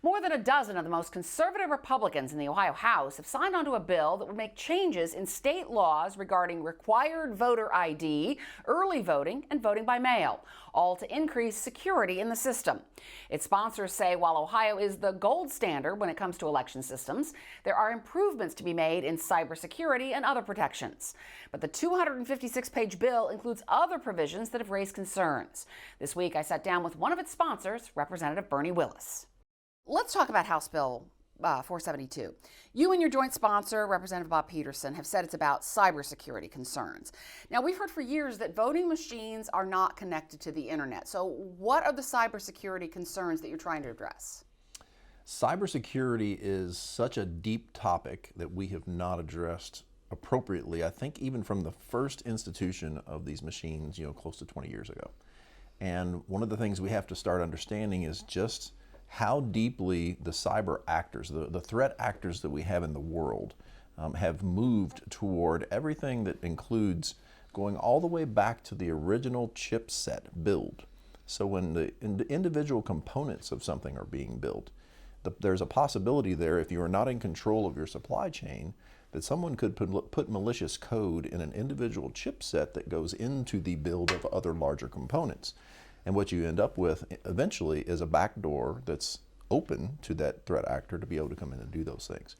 More than a dozen of the most conservative Republicans in the Ohio House have signed onto a bill that would make changes in state laws regarding required voter ID, early voting, and voting by mail, all to increase security in the system. Its sponsors say while Ohio is the gold standard when it comes to election systems, there are improvements to be made in cybersecurity and other protections. But the 256-page bill includes other provisions that have raised concerns. This week, I sat down with one of its sponsors, Representative Bernie Willis. Let's talk about House Bill 472. You and your joint sponsor, Representative Bob Peterson, have said it's about cybersecurity concerns. Now, we've heard for years that voting machines are not connected to the internet. So what are the cybersecurity concerns that you're trying to address? Cybersecurity is such a deep topic that we have not addressed appropriately, I think even from the first institution of these machines, close to 20 years ago. And one of the things we have to start understanding is just how deeply the cyber actors, the threat actors that we have in the world, have moved toward everything that includes going all the way back to the original chipset build. So when the individual components of something are being built, there's a possibility there, if you are not in control of your supply chain, that someone could put malicious code in an individual chipset that goes into the build of other larger components. And what you end up with eventually is a backdoor that's open to that threat actor to be able to come in and do those things.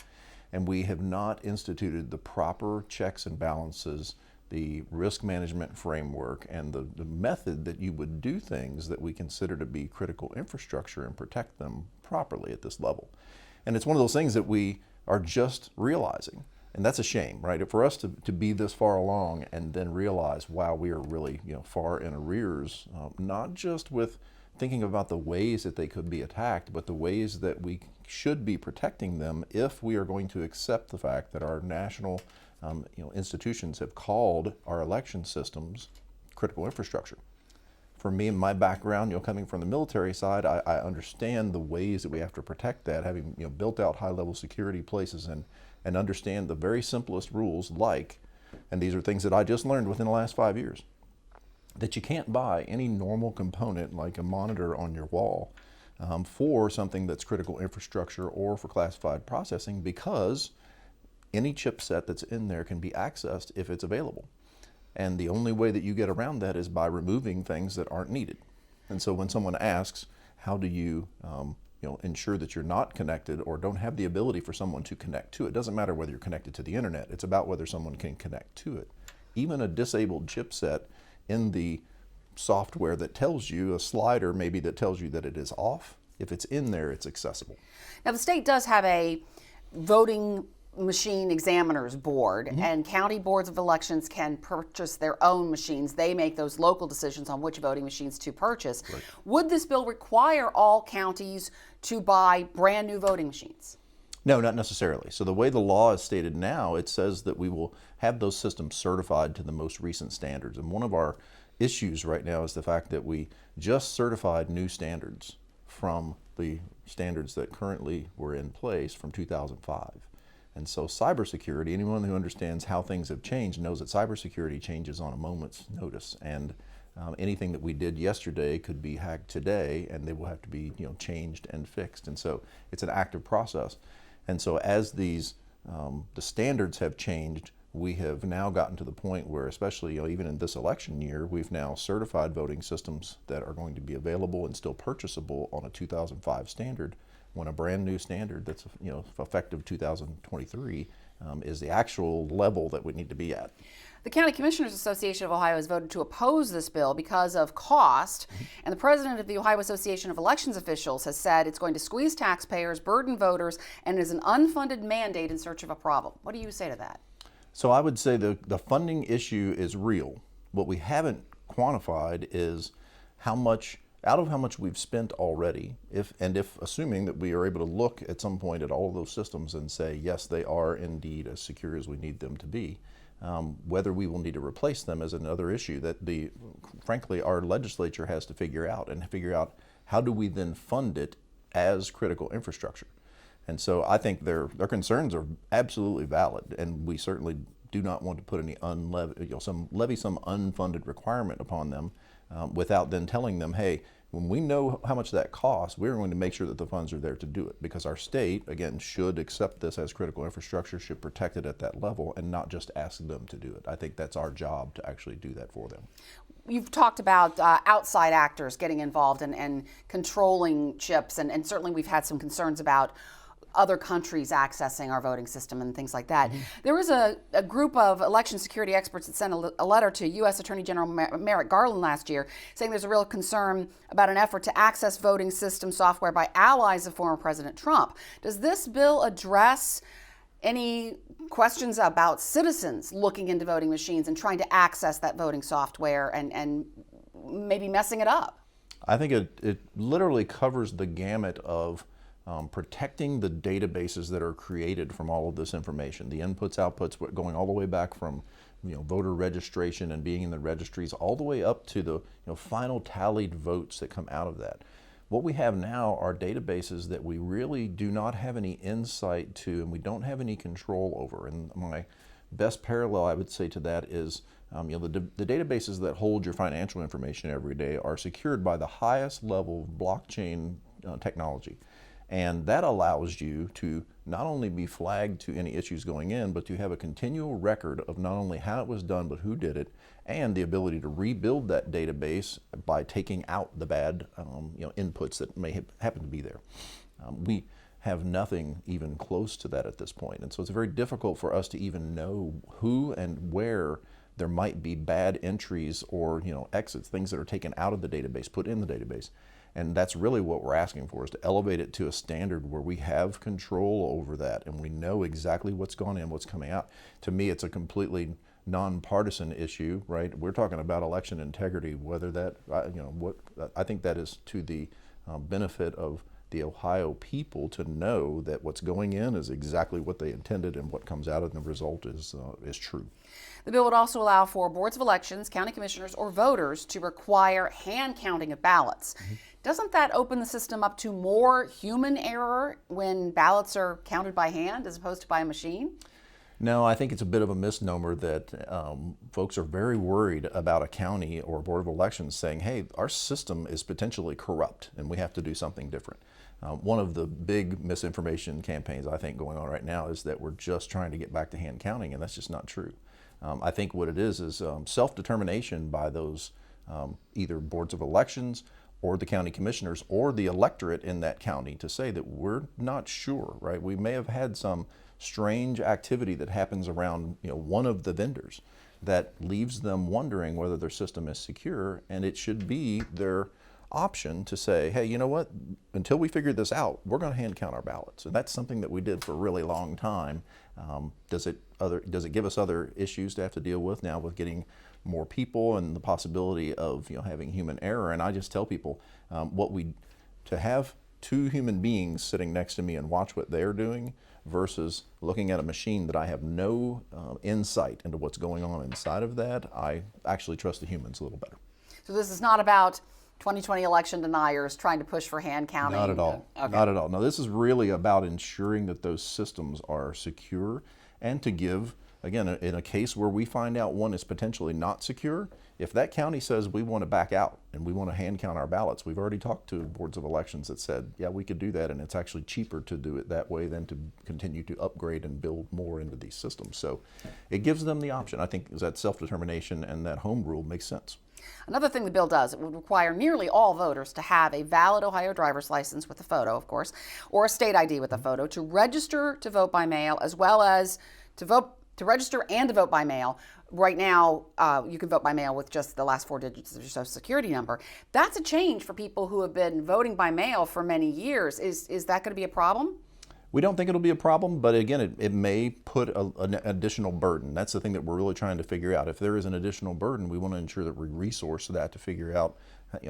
And we have not instituted the proper checks and balances, the risk management framework, and the method that you would do things that we consider to be critical infrastructure and protect them properly at this level. And it's one of those things that we are just realizing. And that's a shame, right? For us to be this far along and then realize, wow, we are really far in arrears, not just with thinking about the ways that they could be attacked, but the ways that we should be protecting them if we are going to accept the fact that our national institutions have called our election systems critical infrastructure. For me and my background, coming from the military side, I understand the ways that we have to protect that, having built out high-level security places and understand the very simplest rules and these are things that I just learned within the last 5 years, that you can't buy any normal component like a monitor on your wall for something that's critical infrastructure or for classified processing, because any chipset that's in there can be accessed if it's available. And the only way that you get around that is by removing things that aren't needed. And so when someone asks, how do you ensure that you're not connected or don't have the ability for someone to connect to it? It doesn't matter whether you're connected to the internet, it's about whether someone can connect to it. Even a disabled chipset in the software that tells you, a slider maybe that tells you that it is off, if it's in there, it's accessible. Now the state does have a voting machine examiners board, and county boards of elections can purchase their own machines. They make those local decisions on which voting machines to purchase. Right. Would this bill require all counties to buy brand new voting machines? No, not necessarily. So the way the law is stated now, it says that we will have those systems certified to the most recent standards. And one of our issues right now is the fact that we just certified new standards from the standards that currently were in place from 2005. And so cybersecurity, anyone who understands how things have changed knows that cybersecurity changes on a moment's notice. And anything that we did yesterday could be hacked today, and they will have to be changed and fixed. And so it's an active process. And so as these the standards have changed, we have now gotten to the point where, especially even in this election year, we've now certified voting systems that are going to be available and still purchasable on a 2005 standard, when a brand new standard that's effective 2023 is the actual level that we need to be at. The County Commissioners Association of Ohio has voted to oppose this bill because of cost, and the president of the Ohio Association of Elections Officials has said it's going to squeeze taxpayers, burden voters, and is an unfunded mandate in search of a problem. What do you say to that? So I would say the funding issue is real. What we haven't quantified is how much we've spent already, if assuming that we are able to look at some point at all of those systems and say, yes, they are indeed as secure as we need them to be. Whether we will need to replace them is another issue that frankly, our legislature has to figure out how do we then fund it as critical infrastructure. And so I think their concerns are absolutely valid, and we certainly do not want to put any levy some unfunded requirement upon them. without then telling them, hey, when we know how much that costs, we're going to make sure that the funds are there to do it, because our state, again, should accept this as critical infrastructure, should protect it at that level, and not just ask them to do it. I think that's our job to actually do that for them. You've talked about outside actors getting involved and controlling chips, and certainly we've had some concerns about other countries accessing our voting system and things like that. There was a group of election security experts that sent a letter to U.S. Attorney General Merrick Garland last year saying there's a real concern about an effort to access voting system software by allies of former President Trump. Does this bill address any questions about citizens looking into voting machines and trying to access that voting software and maybe messing it up? I think it literally covers the gamut of protecting the databases that are created from all of this information, the inputs, outputs, going all the way back from voter registration and being in the registries, all the way up to the final tallied votes that come out of that. What we have now are databases that we really do not have any insight to, and we don't have any control over. And my best parallel, I would say, to that is the databases that hold your financial information every day are secured by the highest level of blockchain technology. And that allows you to not only be flagged to any issues going in, but to have a continual record of not only how it was done, but who did it, and the ability to rebuild that database by taking out the bad inputs that may happen to be there. We have nothing even close to that at this point. And so it's very difficult for us to even know who and where there might be bad entries or exits, things that are taken out of the database, put in the database. And that's really what we're asking for, is to elevate it to a standard where we have control over that and we know exactly what's gone in, what's coming out. To me, it's a completely nonpartisan issue, right? We're talking about election integrity, whether that, I think that is to the benefit of the Ohio people to know that what's going in is exactly what they intended and what comes out and the result is true. The bill would also allow for boards of elections, county commissioners, or voters to require hand counting of ballots. Doesn't that open the system up to more human error when ballots are counted by hand as opposed to by a machine? No, I think it's a bit of a misnomer that folks are very worried about a county or a board of elections saying, hey, our system is potentially corrupt and we have to do something different. One of the big misinformation campaigns I think going on right now is that we're just trying to get back to hand counting, and that's just not true. I think what it is self-determination by those either boards of elections or the county commissioners or the electorate in that county to say that we're not sure, right? We may have had some strange activity that happens around one of the vendors that leaves them wondering whether their system is secure, and it should be their option to say, hey, you know what, until we figure this out, we're going to hand count our ballots. And that's something that we did for a really long time. Does it give us other issues to have to deal with now with getting more people and the possibility of having human error? And I just tell people to have two human beings sitting next to me and watch what they're doing versus looking at a machine that I have no insight into what's going on inside of that, I actually trust the humans a little better. So this is not about 2020 election deniers trying to push for hand counting? Not at all. Okay. Not at all. No, this is really about ensuring that those systems are secure and to give, again, in a case where we find out one is potentially not secure, if that county says we want to back out and we want to hand count our ballots, we've already talked to boards of elections that said, yeah, we could do that, and it's actually cheaper to do it that way than to continue to upgrade and build more into these systems. So it gives them the option. I think that self-determination and that home rule makes sense. Another thing the bill does, it would require nearly all voters to have a valid Ohio driver's license with a photo, of course, or a state ID with a photo to register to vote by mail, as well as to register and to vote by mail. Right now, you can vote by mail with just the last 4 digits of your Social Security number. That's a change for people who have been voting by mail for many years. Is that going to be a problem? We don't think it'll be a problem, but again, it may put an additional burden. That's the thing that we're really trying to figure out. If there is an additional burden, we want to ensure that we resource that to figure out,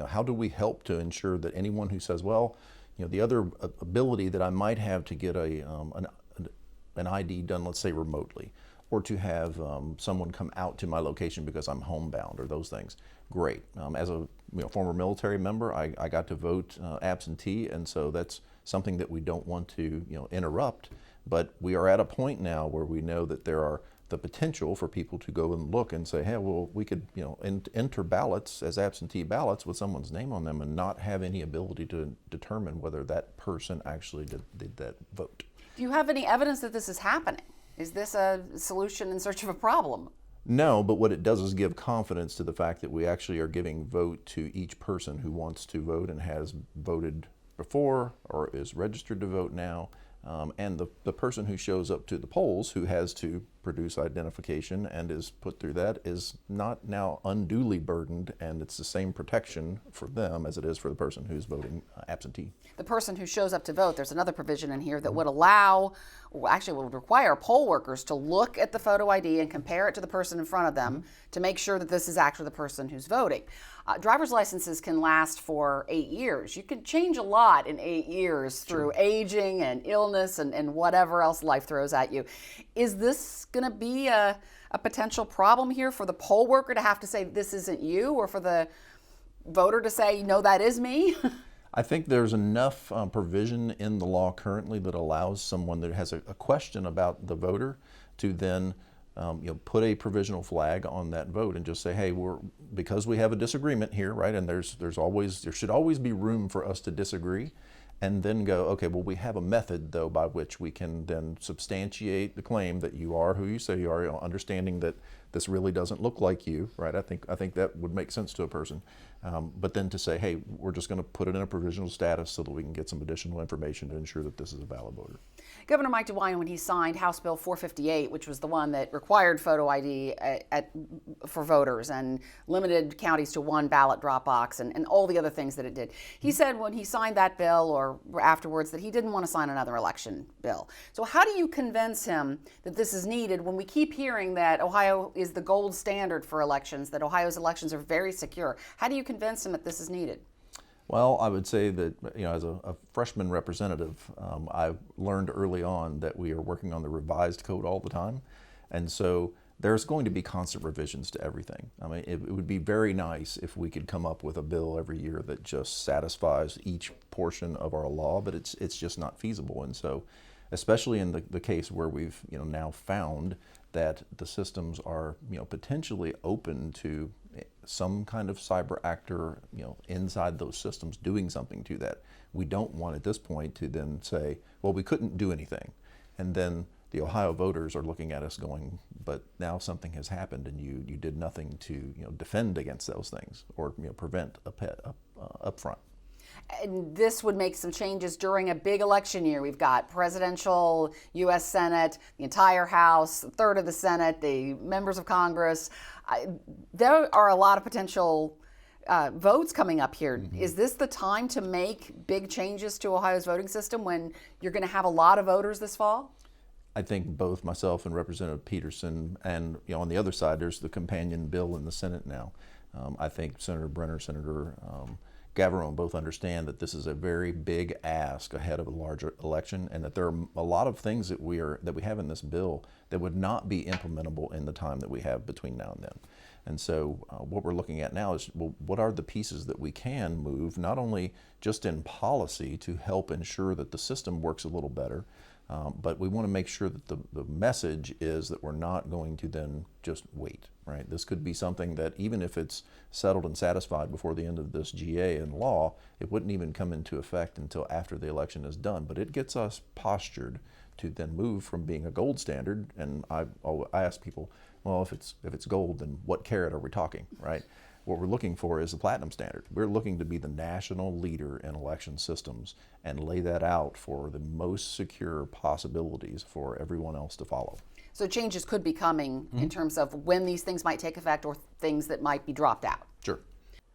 how do we help to ensure that anyone who says, well, the other ability that I might have to get an ID done, let's say remotely, or to have someone come out to my location because I'm homebound or those things, great. As a former military member, I got to vote absentee, and so that's something that we don't want to interrupt. But we are at a point now where we know that there are the potential for people to go and look and say, hey, well, we could, enter ballots as absentee ballots with someone's name on them and not have any ability to determine whether that person actually did that vote. Do you have any evidence that this is happening? Is this a solution in search of a problem? No, but what it does is give confidence to the fact that we actually are giving vote to each person who wants to vote and has voted before or is registered to vote now. And the person who shows up to the polls who has to produce identification and is put through that is not now unduly burdened, and it's the same protection for them as it is for the person who's voting absentee. The person who shows up to vote, there's another provision in here that would allow, actually would require poll workers to look at the photo ID and compare it to the person in front of them to make sure that this is actually the person who's voting. Driver's licenses can last for 8 years. You can change a lot in 8 years through aging and illness and whatever else life throws at you. Is this going to be a potential problem here for the poll worker to have to say this isn't you, or for the voter to say, no, that is me? I think there's enough provision in the law currently that allows someone that has a question about the voter to then put a provisional flag on that vote and just say, hey, because we have a disagreement here, right? And there should always be room for us to disagree, and then go, okay, well, we have a method though by which we can then substantiate the claim that you are who you say you are, understanding that this really doesn't look like you, right? I think that would make sense to a person. But then to say, hey, we're just going to put it in a provisional status so that we can get some additional information to ensure that this is a valid voter. Governor Mike DeWine, when he signed House Bill 458, which was the one that required photo ID for voters and limited counties to one ballot drop box and all the other things that it did, he said when he signed that bill or afterwards that he didn't want to sign another election bill. So how do you convince him that this is needed when we keep hearing that Ohio is the gold standard for elections, that Ohio's elections are very secure? How do you convince him that this is needed? Well, I would say that, as a freshman representative, I learned early on that we are working on the revised code all the time. And so there's going to be constant revisions to everything. I mean, it would be very nice if we could come up with a bill every year that just satisfies each portion of our law, but it's just not feasible. And so, especially in the case where we've, now found that the systems are, potentially open to some kind of cyber actor, inside those systems doing something to that. We don't want at this point to then say, well, we couldn't do anything. And then the Ohio voters are looking at us going, but now something has happened and you did nothing to, defend against those things or, prevent up front. And this would make some changes during a big election year. We've got presidential, U.S. Senate, the entire House, a third of the Senate, the members of Congress. There are a lot of potential votes coming up here. Mm-hmm. Is this the time to make big changes to Ohio's voting system when you're going to have a lot of voters this fall? I think both myself and Representative Peterson, and on the other side, there's the companion bill in the Senate now. I think Senator Brenner, Senator Gavarone both understand that this is a very big ask ahead of a larger election, and that there are a lot of things that we have in this bill that would not be implementable in the time that we have between now and then. And so what we're looking at now is, well, what are the pieces that we can move, not only just in policy to help ensure that the system works a little better, but we want to make sure that the message is that we're not going to then just wait, right? This could be something that even if it's settled and satisfied before the end of this GA and law, it wouldn't even come into effect until after the election is done. But it gets us postured to then move from being a gold standard. And I ask people, well, if it's gold, then what carat are we talking, right? What we're looking for is the platinum standard. We're looking to be the national leader in election systems and lay that out for the most secure possibilities for everyone else to follow. So changes could be coming in terms of when these things might take effect or things that might be dropped out. Sure.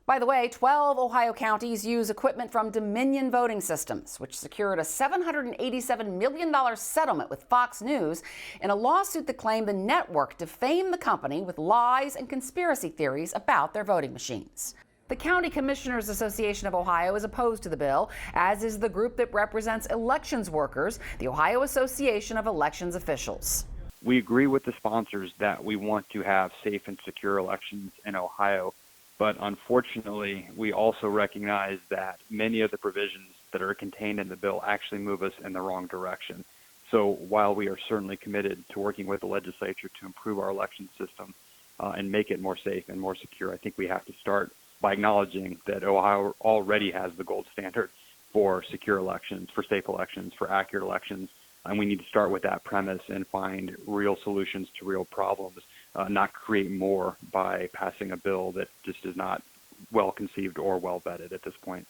By the way, 12 Ohio counties use equipment from Dominion Voting Systems, which secured a $787 million settlement with Fox News in a lawsuit that claimed the network defamed the company with lies and conspiracy theories about their voting machines. The County Commissioners Association of Ohio is opposed to the bill, as is the group that represents elections workers, the Ohio Association of Elections Officials. We agree with the sponsors that we want to have safe and secure elections in Ohio. But unfortunately, we also recognize that many of the provisions that are contained in the bill actually move us in the wrong direction. So while we are certainly committed to working with the legislature to improve our election system and make it more safe and more secure, I think we have to start by acknowledging that Ohio already has the gold standard for secure elections, for safe elections, for accurate elections. And we need to start with that premise and find real solutions to real problems, not create more by passing a bill that just is not well conceived or well vetted at this point.